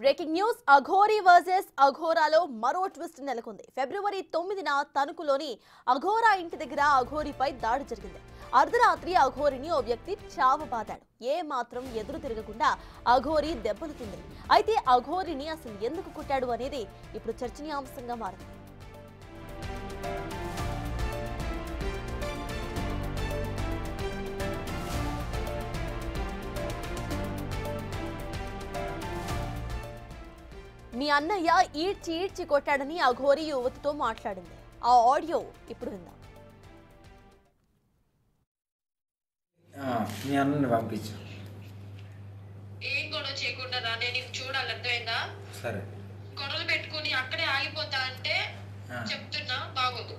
Breaking news Aghori versus అఘోరాలో మరో twist నెలకొంది. ఫిబ్రవరి 9న తణుకులోని అఘోరా ఇంటి దగ్గర అఘోరీపై దాడి జరిగింది. అర్ధరాత్రి అఘోరిని ఓ వ్యక్తి చావబాదాడు. ఏ మాత్రం ఎదురు తిరగకుండా అఘోరీ దెబ్బలు తింది. అయితే అఘోరిని అసలు ఎందుకు కొట్టాడు అనేది ఇప్పుడు చర్చనీయాంశంగా మారింది. మీ అన్నయ్య ఈడ్చి కొట్టాడని అఘోరీ యువతితో మాట్లాడింది. ఆ ఆడియో ఇప్పుడు విందాం. మీ అన్నని పంపించు. ఏం గొడవ చేయకుండా రా, నేను నీకు చూడాలి, అర్థమైందా? సరే. గొడవలు పెట్టుకుని అక్కడే ఆగిపోతా అంటే చెప్తున్నా, బాగోదు.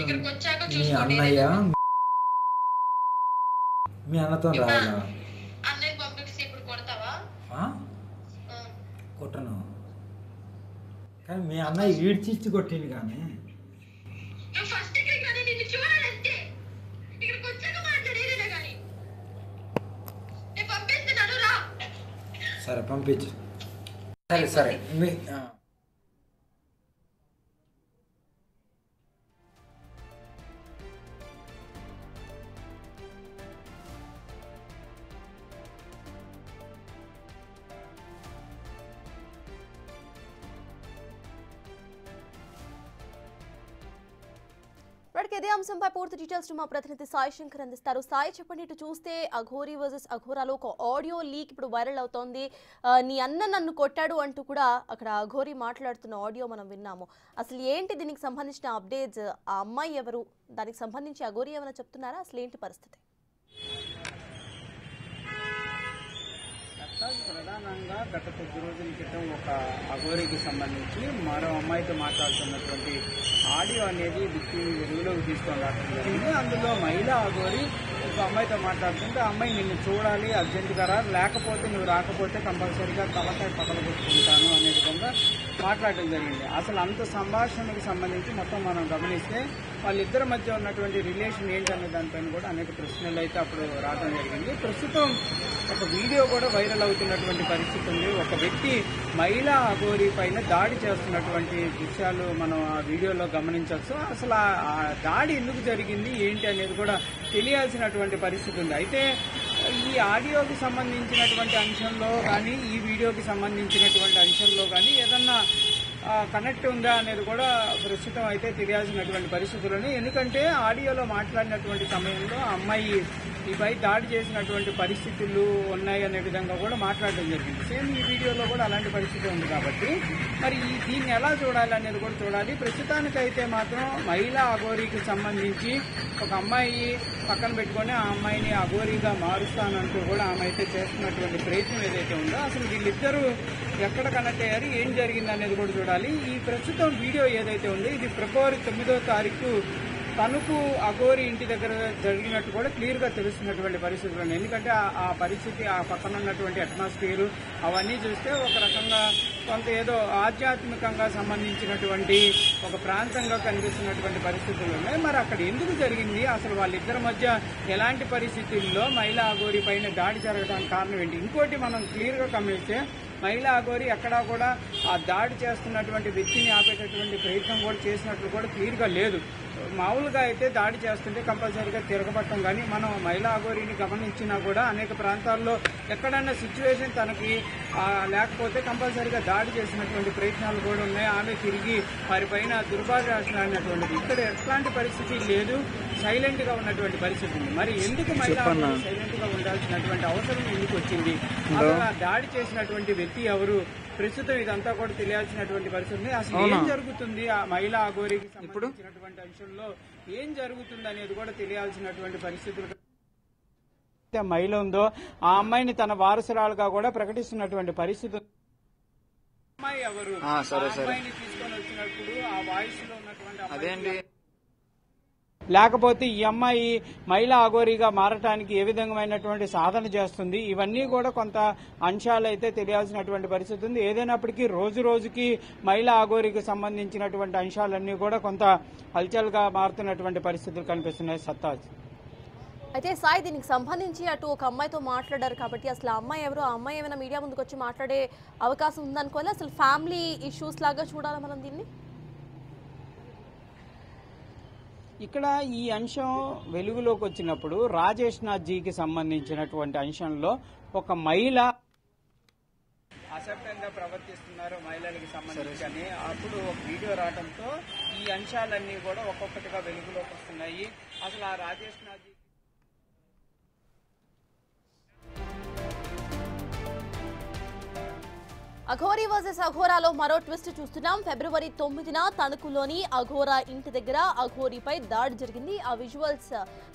ఇక్కడికి వచ్చాక అన్నయ్య మీ అన్నతో రావాలా? అన్నయ్య పంపిస్తే ఇప్పుడు కొడతావా? కొట్టను, కానీ మీ అన్నయ్య ఈడ్చి కొట్టింది. కానీ ఫస్ట్ ఇక్కడికి రా, నిన్ను చూడాలంటే ఇక్కడికి వచ్చాక మాట్లాడేదేనా? కానీ నేను పంపిస్తున్నాను, రా. సరే పంపించు. సరే సరే. మీ ఇదే అంశంపై పూర్తి డీటెయిల్స్ మా ప్రతినిధి సాయి శంకర్ అందిస్తారు. సాయి, చెప్పండి. ఇటు చూస్తే అఘోరీ వర్సెస్ అఘోరాలో ఒక ఆడియో లీక్ ఇప్పుడు వైరల్ అవుతోంది. నీ అన్న నన్ను కొట్టాడు అంటూ కూడా అక్కడ అఘోరీ మాట్లాడుతున్న ఆడియో మనం విన్నాము. అసలు ఏంటి దీనికి సంబంధించిన అప్డేట్స్? ఆ అమ్మాయి ఎవరు? దానికి సంబంధించి అఘోరీ ఏమైనా చెప్తున్నారా? అసలు ఏంటి పరిస్థితి? ప్రధానంగా గత కొద్ది రోజుల క్రితం ఒక అఘోరీకి సంబంధించి మరో అమ్మాయితో మాట్లాడుతున్నటువంటి ఆడియో అనేది వెలుగులోకి తీసుకొని రావడం జరిగింది. అందులో మహిళా అఘోరీ ఒక అమ్మాయితో మాట్లాడుతుంటే, ఆ అమ్మాయి నిన్ను చూడాలి, అర్జెంటుగా రా, లేకపోతే నువ్వు రాకపోతే కంపల్సరీగా తలకాయ పగలగొట్టుకుంటాను అనే విధంగా మాట్లాడడం జరిగింది. అసలు అంత సంభాషణకు సంబంధించి మొత్తం మనం గమనిస్తే వాళ్ళిద్దరి మధ్య ఉన్నటువంటి రిలేషన్ ఏంటనే దానిపైన కూడా అనేక ప్రశ్నలు అయితే అప్పుడు రావడం జరిగింది. ప్రస్తుతం ఒక వీడియో కూడా వైరల్ అవుతున్నటువంటి పరిస్థితి ఉంది. ఒక వ్యక్తి మహిళా అఘోరీ పైన దాడి చేస్తున్నటువంటి దృశ్యాలు మనం ఆ వీడియోలో గమనించవచ్చు. అసలు ఆ దాడి ఎందుకు జరిగింది ఏంటి అనేది కూడా తెలియాల్సినటువంటి పరిస్థితి ఉంది. అయితే ఈ ఆడియోకి సంబంధించినటువంటి అంశంలో కానీ, ఈ వీడియోకి సంబంధించినటువంటి అంశంలో కానీ ఏదన్నా కనెక్ట్ ఉందా అనేది కూడా ప్రస్తుతం అయితే తెలియాల్సినటువంటి పరిస్థితులని. ఎందుకంటే ఆడియోలో మాట్లాడినటువంటి సమయంలో అమ్మాయి ఈపై దాడి చేసినటువంటి పరిస్థితులు ఉన్నాయి అనే విధంగా కూడా మాట్లాడడం జరిగింది. సేమ్ ఈ వీడియోలో కూడా అలాంటి పరిస్థితి ఉంది. కాబట్టి మరి దీన్ని ఎలా చూడాలి అనేది కూడా చూడాలి. ప్రస్తుతానికైతే మాత్రం మహిళా అఘోరీకి సంబంధించి ఒక అమ్మాయి పక్కన పెట్టుకొని ఆ అమ్మాయిని అఘోరీగా మారుస్తానంటూ కూడా ఆమె అయితే చేస్తున్నటువంటి ప్రయత్నం ఏదైతే ఉందో, అసలు వీళ్ళిద్దరూ ఎక్కడ కనెక్ట్ అయ్యారు, ఏం జరిగింది అనేది కూడా చూడాలి. ఈ ప్రస్తుతం వీడియో ఏదైతే ఉందో ఇది ఫిబ్రవరి 9వ తారీఖు తణుకు అఘోరీ ఇంటి దగ్గర జరిగినట్టు కూడా క్లియర్గా తెలుస్తున్నటువంటి పరిస్థితులు ఉన్నాయి. ఎందుకంటే ఆ పరిస్థితి, ఆ పక్కన ఉన్నటువంటి అట్మాస్ఫియర్ అవన్నీ చూస్తే ఒక రకంగా కొంత ఏదో ఆధ్యాత్మికంగా సంబంధించినటువంటి ఒక ప్రాంతంగా కనిపిస్తున్నటువంటి పరిస్థితులు ఉన్నాయి. మరి అక్కడ ఎందుకు జరిగింది, అసలు వాళ్ళిద్దరి మధ్య ఎలాంటి పరిస్థితుల్లో మహిళా అఘోరీ పైన దాడి జరగడానికి కారణం ఏంటి? ఇంకోటి మనం క్లియర్గా గమనిస్తే మహిళా అఘోరీ ఎక్కడా కూడా ఆ దాడి చేస్తున్నటువంటి వ్యక్తిని ఆపేటటువంటి ప్రయత్నం కూడా చేసినట్లు కూడా క్లియర్గా లేదు. మామూలుగా అయితే దాడి చేస్తుంటే కంపల్సరీగా తిరగబట్టం, కానీ మనం మహిళా అఘోరీని గమనించినా కూడా అనేక ప్రాంతాల్లో ఎక్కడైనా సిచ్యువేషన్ తనకి లేకపోతే కంపల్సరీగా దాడి చేసినటువంటి ప్రయత్నాలు కూడా ఉన్నాయి. ఆమె తిరిగి వారిపైన దుర్భాషలాడినటువంటిది. ఇక్కడ ఎట్లాంటి పరిస్థితి లేదు, సైలెంట్ గా ఉన్నటువంటి పరిస్థితి ఉంది. మరి ఎందుకు మహిళా సైలెంట్ గా ఉండాల్సినటువంటి అవసరం ఎందుకు వచ్చింది? అసలు దాడి చేసినటువంటి వ్యక్తి ఎవరు? ప్రస్తుతం ఇదంతా కూడా తెలియాల్సినటువంటి పరిస్థితి. అసలు ఏం జరుగుతుంది ఆ మహిళా అఘోరీకి సంబంధించినటువంటి అంశంలో ఏం జరుగుతుంది అనేది కూడా తెలియాల్సినటువంటి పరిస్థితులు. మహిళ ఉందో ఆ అమ్మాయిని తన వారసురాలుగా కూడా ప్రకటిస్తున్నటువంటి పరిస్థితి. అమ్మాయి ఎవరు? అమ్మాయిని తీసుకొని వచ్చినప్పుడు ఆ వాయిస్ లో ఉన్నటువంటి లేకపోతే ఈ అమ్మాయి మహిళా అఘోరీగా మారటానికి ఏ విధమైనటువంటి సాధన చేస్తుంది, ఇవన్నీ కూడా కొంత అంశాలు అయితే తెలియాల్సినటువంటి పరిస్థితి ఉంది. ఏదైనప్పటికీ రోజు రోజుకి మహిళా అఘోరీకి సంబంధించినటువంటి అంశాలన్నీ కూడా కొంత హల్చల్గా మారుతున్నటువంటి పరిస్థితులు కనిపిస్తున్నాయి. సత్తాజ్. అయితే సాయి దీనికి సంబంధించి అటు ఒక అమ్మాయితో మాట్లాడారు కాబట్టి అసలు ఆ అమ్మాయి ఎవరు, ఆ అమ్మాయి ఏమైనా మీడియా ముందుకు వచ్చి మాట్లాడే అవకాశం ఉందనుకోవాలి, అసలు ఫ్యామిలీ ఇష్యూస్ లాగా చూడాలి మనం దీన్ని? ఇక్కడ ఈ అంశం వెలుగులోకి వచ్చినప్పుడు రాజేష్ నాథ్ జీకి సంబంధించినటువంటి అంశంలో ఒక మహిళ అసభ్యంగా ప్రవర్తిస్తున్నారు మహిళలకు సంబంధించి అని అప్పుడు ఒక వీడియో రావడంతో ఈ అంశాలన్నీ కూడా ఒక్కొక్కటిగా వెలుగులోకి వస్తున్నాయి. అసలు ఆ రాజేష్ నాథ్ జీ అఘోరీ వర్సెస్ అఘోరాలో మరో ట్విస్ట్ చూస్తున్నాం. ఫిబ్రవరి 9న తణుకులోని అఘోరా ఇంటి దగ్గర అఘోరీపై దాడి జరిగింది. ఆ విజువల్స్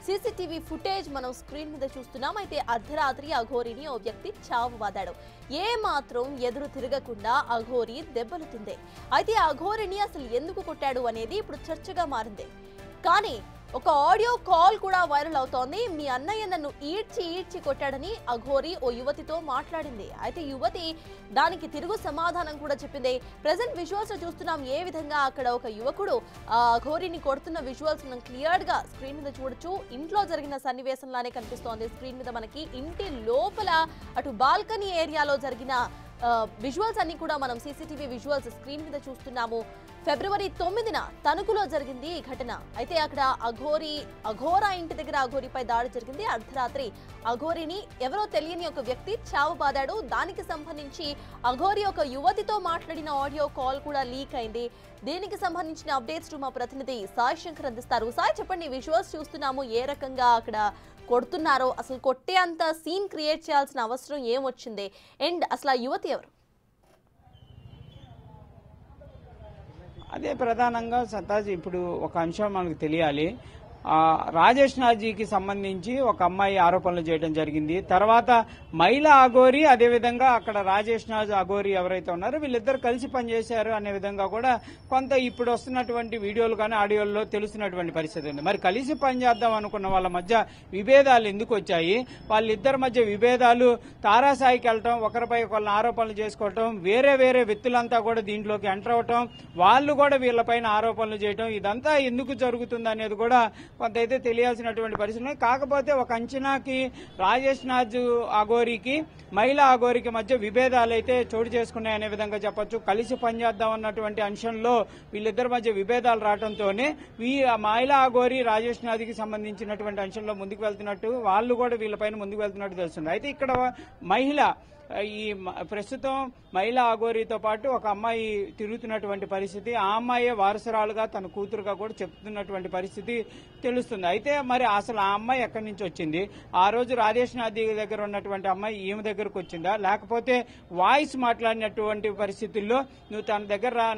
సీసీటీవీ ఫుటేజ్ మనం స్క్రీన్ మీద చూస్తున్నాం. అయితే అర్ధరాత్రి అఘోరీని ఓ వ్యక్తి చావుబాదాడు. ఏ మాత్రం ఎదురు తిరగకుండా అఘోరీ దెబ్బలు తిందే. అయితే అఘోరీని అసలు ఎందుకు కొట్టాడు అనేది ఇప్పుడు చర్చగా మారింది. కానీ ఒక ఆడియో కాల్ కూడా వైరల్ అవుతోంది. మీ అన్నయ్య నన్ను ఈడ్చి కొట్టాడని అఘోరీ ఓ యువతితో మాట్లాడింది. అయితే యువతి దానికి తిరుగు సమాధానం కూడా చెప్పింది. ప్రెజెంట్ విజువల్స్ చూస్తున్నాం ఏ విధంగా అక్కడ ఒక యువకుడు అఘోరీని కొడుతున్న విజువల్స్ మనం క్లియర్ గా స్క్రీన్ మీద చూడొచ్చు. ఇంట్లో జరిగిన సన్నివేశంలానే కనిపిస్తోంది స్క్రీన్ మీద మనకి. ఇంటి లోపల అటు బాల్కనీ ఏరియాలో జరిగిన విజువల్స్ అన్ని కూడా మనం సీసీటీవీ విజువల్స్ స్క్రీన్ మీద చూస్తున్నాము. ఫిబ్రవరి 9న తణుకులో జరిగింది ఈ ఘటన. అయితే అక్కడ అఘోరా ఇంటి దగ్గర అఘోరీపై దాడి జరిగింది. అర్ధరాత్రి అఘోరీని ఎవరో తెలియని ఒక వ్యక్తి చావుబాదాడు. దానికి సంబంధించి అఘోరీ ఒక యువతితో మాట్లాడిన ఆడియో కాల్ కూడా లీక్ అయింది. దీనికి సంబంధించిన అప్డేట్స్ మా ప్రతినిధి సాయి శంకర్ అందిస్తారు. సాయి చెప్పండి, విజువల్స్ చూస్తున్నాము ఏ రకంగా అక్కడ కొడుతున్నారో, అసలు కొట్టే అంత సీన్ క్రియేట్ చేయాల్సిన అవసరం ఏమొచ్చింది, అండ్ అసలు ఆ యువతి ఎవరు? అదే ప్రధానంగా సత్తాజ్ ఇప్పుడు ఒక అంశం మనకు తెలియాలి. రాజేష్ నాథ్జీకి సంబంధించి ఒక అమ్మాయి ఆరోపణలు చేయడం జరిగింది. తర్వాత మహిళా అఘోరీ, అదేవిధంగా అక్కడ రాజేష్ నాథ్ అఘోరీ ఎవరైతే ఉన్నారో వీళ్ళిద్దరు కలిసి పనిచేశారు అనే విధంగా కూడా కొంత ఇప్పుడు వస్తున్నటువంటి వీడియోలు కానీ ఆడియోల్లో తెలుస్తున్నటువంటి పరిస్థితి ఉంది. మరి కలిసి పనిచేద్దాం అనుకున్న వాళ్ళ మధ్య విభేదాలు ఎందుకు వచ్చాయి? వాళ్ళిద్దరి మధ్య విభేదాలు తారాసాయికి వెళ్ళటం, ఒకరిపై ఒకళ్ళని ఆరోపణలు చేసుకోవటం, వేరే వ్యక్తులంతా కూడా దీంట్లోకి ఎంటర్ అవటం, వాళ్ళు కూడా వీళ్ళపైన ఆరోపణలు చేయటం, ఇదంతా ఎందుకు జరుగుతుంది అనేది కూడా కొంత అయితే తెలియాల్సినటువంటి పరిస్థితి. కాకపోతే ఒక అంచనాకి రాజేష్ నాథ్ అఘోరీకి మహిళా అఘోరీకి మధ్య విభేదాలు అయితే చోటు చేసుకున్నాయనే విధంగా చెప్పొచ్చు. కలిసి పనిచేద్దాం అన్నటువంటి అంశంలో వీళ్ళిద్దరి మధ్య విభేదాలు రావడంతోనే మహిళా అఘోరీ రాజేష్ నాథ్కి సంబంధించినటువంటి అంశంలో ముందుకు వెళ్తున్నట్టు, వాళ్ళు కూడా వీళ్ళపైన ముందుకు వెళ్తున్నట్టు తెలుస్తుంది. అయితే ఇక్కడ మహిళ ప్రస్తుతం మహిళా అఘోరీతో పాటు ఒక అమ్మాయి తిరుగుతున్నటువంటి పరిస్థితి, ఆ అమ్మాయే వారసురాలుగా తన కూతురుగా కూడా చెప్తున్నటువంటి పరిస్థితి తెలుస్తుంది. అయితే మరి అసలు ఆ అమ్మాయి ఎక్కడి నుంచి వచ్చింది? ఆ రోజు రాజేష్ నాథ్ దగ్గర ఉన్నటువంటి అమ్మాయి ఈమె దగ్గరకు వచ్చిందా, లేకపోతే వాయిస్ మాట్లాడినటువంటి పరిస్థితుల్లో నువ్వు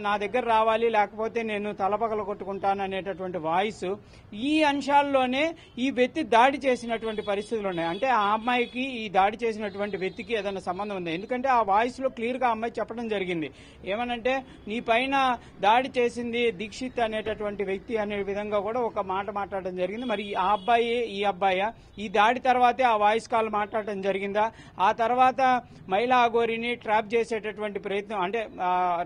నా దగ్గర రావాలి, లేకపోతే నేను తలపగల కొట్టుకుంటాను అనేటటువంటి వాయిస్, ఈ అంశాల్లోనే ఈ వ్యక్తి దాడి చేసినటువంటి పరిస్థితులు ఉన్నాయి. అంటే ఆ అమ్మాయికి ఈ దాడి చేసినటువంటి వ్యక్తికి ఏదైనా సంబంధం ఉంది. ఎందుకంటే ఆ వాయిస్ లో క్లియర్ గా అమ్మాయి చెప్పడం జరిగింది. ఏమనంటే నీ పైన దాడి చేసింది దీక్షిత్ అనేటటువంటి వ్యక్తి అనే విధంగా కూడా ఒక మాట మాట్లాడడం జరిగింది. మరి ఆ అబ్బాయి ఈ అబ్బాయా? ఈ దాడి తర్వాతే ఆ వాయిస్ కాల్ మాట్లాడటం జరిగిందా? ఆ తర్వాత మహిళా అఘోరీని ట్రాప్ చేసేటటువంటి ప్రయత్నం, అంటే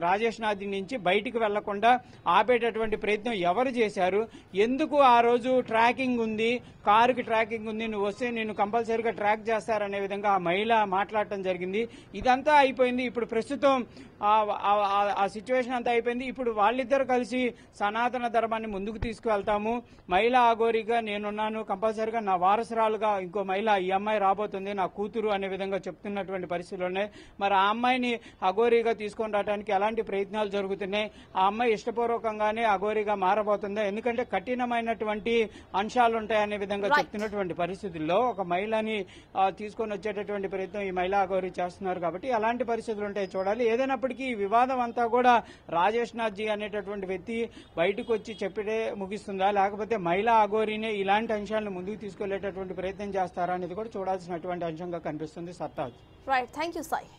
రాజేష్ నాథ్ నుంచి బయటికి వెళ్లకుండా ఆపేటటువంటి ప్రయత్నం ఎవరు చేశారు? ఎందుకు ఆ రోజు ట్రాకింగ్ ఉంది, కారుకి ట్రాకింగ్ ఉంది, నువ్వు వస్తే నేను కంపల్సరీగా ట్రాక్ చేస్తారనే విధంగా ఆ మహిళ మాట్లాడటం జరిగింది. ఇదంతా అయిపోయింది. ఇప్పుడు ప్రస్తుతం ఆ సిచ్యువేషన్ అంతా అయిపోయింది. ఇప్పుడు వాళ్ళిద్దరు కలిసి సనాతన ధర్మాన్ని ముందుకు తీసుకువెళ్తాము, మహిళా అఘోరీగా నేనున్నాను, కంపల్సరీగా నా వారసురాలుగా ఇంకో మహిళ ఈ అమ్మాయి రాబోతుంది, నా కూతురు అనే విధంగా చెప్తున్నటువంటి పరిస్థితులు ఉన్నాయి. మరి ఆ అమ్మాయిని అఘోరీగా తీసుకొని రావడానికి ఎలాంటి ప్రయత్నాలు జరుగుతున్నాయి? ఆ అమ్మాయి ఇష్టపూర్వకంగానే అఘోరీగా మారబోతుందా? ఎందుకంటే కఠినమైనటువంటి అంశాలు ఉంటాయనే విధంగా చెప్తున్నటువంటి పరిస్థితుల్లో ఒక మహిళని తీసుకొని వచ్చేటటువంటి ప్రయత్నం ఈ మహిళా అఘోరీ చేస్తున్నారు. కాబట్టి ఎలాంటి పరిస్థితులు ఉంటాయి చూడాలి. ఏదైనప్పటికీ ఈ వివాదం అంతా కూడా రాజేష్ నాథ్ జీ అనేటటువంటి వ్యక్తి బయటకు వచ్చి చెప్పిడే ముగిస్తుందా, లేకపోతే మహిళా అఘోరీనే ఇలాంటి అంశాలను ముందుకు తీసుకెళ్లేటటువంటి ప్రయత్నం చేస్తారా అనేది కూడా చూడాల్సినటువంటి అంశంగా కనిపిస్తుంది. సత్తాజ్. Right, thank you Sai.